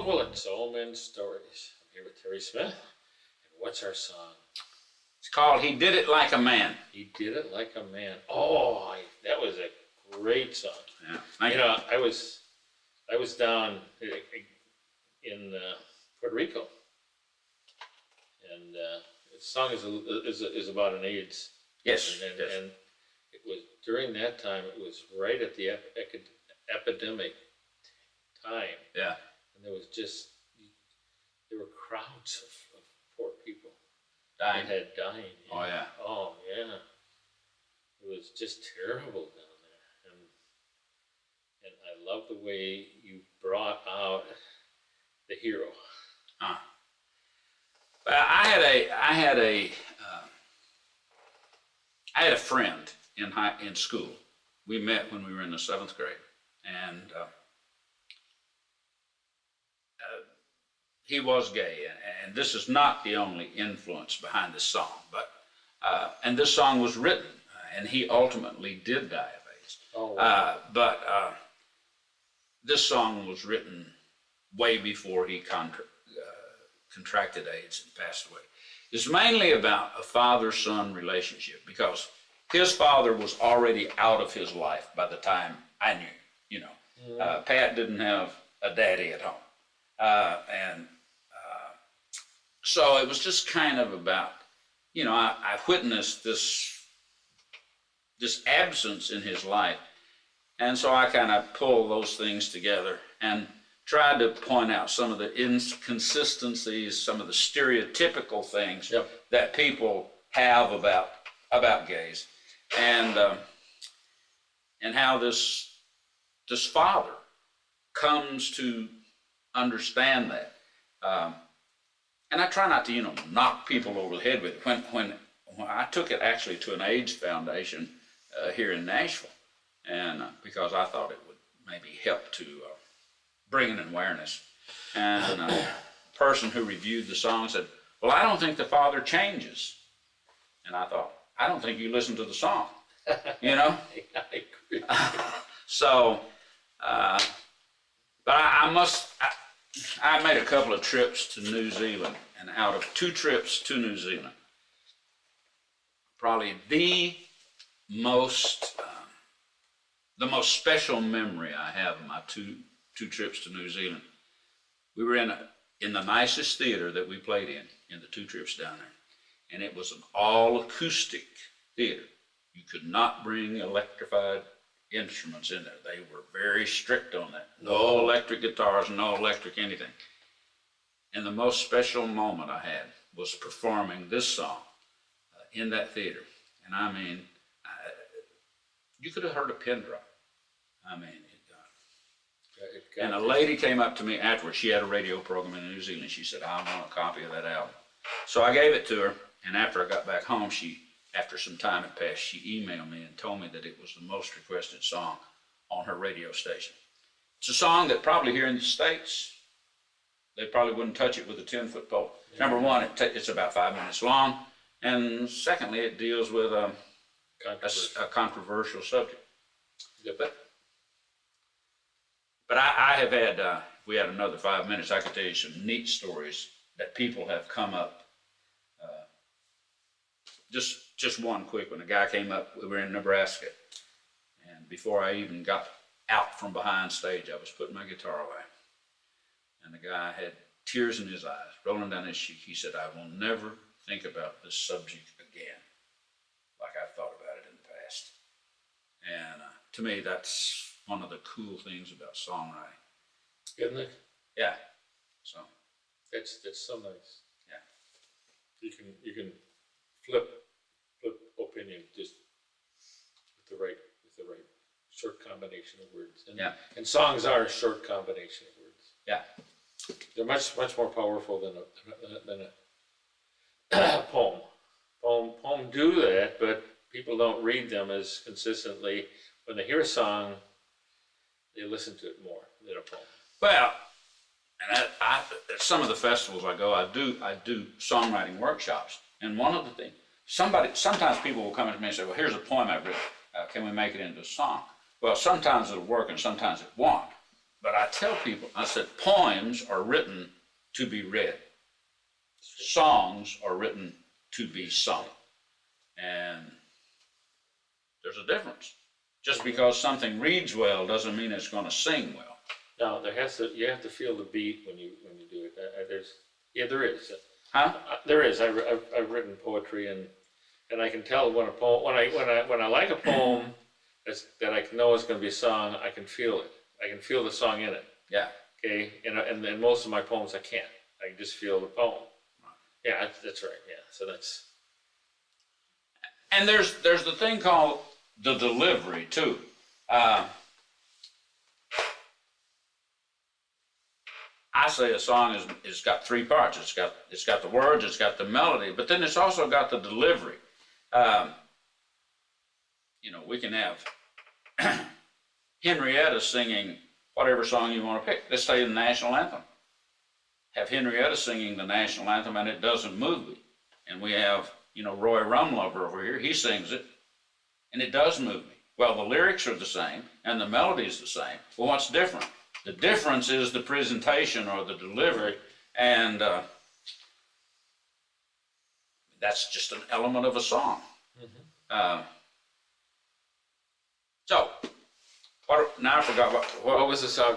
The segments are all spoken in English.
Roland Willits, Old Men's Stories. I'm here with Terry Smith. And what's our song? It's called He Did It Like a Man. He Did It Like a Man. Oh, that was a great song. Yeah. You know, I was down in Puerto Rico, and the song is about an AIDS. Yes. And it was during that time. It was right at the epidemic time. Yeah. And there were crowds of poor people Dying. that had dying. Oh, yeah. Oh, yeah. It was just terrible down there. And I love the way you brought out the hero. Well, I had a friend in school. We met when we were in the 7th grade, and he was gay, and this is not the only influence behind this song, but and this song was written, and he ultimately did die of AIDS. Oh, wow. But this song was written way before he contracted AIDS and passed away. It's mainly about a father-son relationship, because his father was already out of his life by the time I knew. You know, Pat didn't have a daddy at home, so it was just kind of about, you know, I witnessed this absence in his life, and so I kind of pulled those things together and tried to point out some of the inconsistencies, some of the stereotypical things that people have about gays, and how this father comes to understand that. And I try not to, you know, knock people over the head with it. When I took it actually to an AIDS foundation here in Nashville, and because I thought it would maybe help to bring an awareness. And a person who reviewed the song said, "Well, I don't think the father changes." And I thought, I don't think you listen to the song, you know? I agree. So, but I made a couple of trips to New Zealand, and out of 2 trips to New Zealand, probably the most special memory I have of my two trips to New Zealand, we were in the nicest theater that we played in the 2 trips down there, and it was an all acoustic theater. You could not bring electrified instruments in there. They were very strict on that. No electric guitars, no electric anything. And the most special moment I had was performing this song in that theater. And I mean, you could have heard a pin drop. I mean, and a lady came up to me afterwards. She had a radio program in New Zealand. She said, "I want a copy of that album." So I gave it to her, and after I got back home, after some time had passed, she emailed me and told me that it was the most requested song on her radio station. It's a song that probably here in the States, they probably wouldn't touch it with a 10-foot pole. Yeah. Number one, it's about 5 minutes long, and secondly, it deals with a controversial subject. Yep. But I have had, if we had another 5 minutes, I could tell you some neat stories that people have come up. Just one quick one. A guy came up, we were in Nebraska, and before I even got out from behind stage, I was putting my guitar away. And the guy had tears in his eyes, rolling down his cheek. He said, "I will never think about this subject again like I've thought about it in the past." And to me, that's one of the cool things about songwriting. Isn't it? Yeah. So that's so nice. Yeah. You can flip opinion just with the right short combination of words. And songs are a short combination of words. Yeah. They're much more powerful than a poem. Poem do that, but people don't read them as consistently. When they hear a song, they listen to it more than a poem. Well, and at some of the festivals I go, I do songwriting workshops, and one of the things, sometimes people will come to me and say, "Well, here's a poem I've written. Can we make it into a song?" Well, sometimes it'll work and sometimes it won't. But I tell people, I said, poems are written to be read. Songs are written to be sung. And there's a difference. Just because something reads well doesn't mean it's going to sing well. No, you have to feel the beat when you do it. There is. Huh? There is. I've written poetry, and I can tell when a poem, when I like a poem that I know is going to be sung, I can feel it. I can feel the song in it. Yeah. Okay, and then most of my poems I can't. I can just feel the poem. Yeah, that's right. Yeah, so that's. And there's the thing called the delivery too. I say a song is got three parts. It's got the words, it's got the melody, but then it's also got the delivery. We can have Henrietta singing whatever song you want to pick. Let's say the national anthem. Have Henrietta singing the national anthem and it doesn't move me. And we have, Roy Rumlover over here, he sings it and it does move me. Well, the lyrics are the same and the melody is the same. Well, what's different? The difference is the presentation or the delivery, and that's just an element of a song. Mm-hmm. Now I forgot what was the song?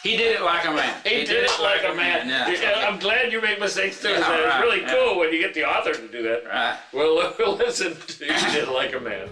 He did it like a man. He did it like a man. Yeah. I'm glad you make mistakes too. Yeah, it's really cool when you get the author to do that. Right. We'll listen to You Did It Like a Man.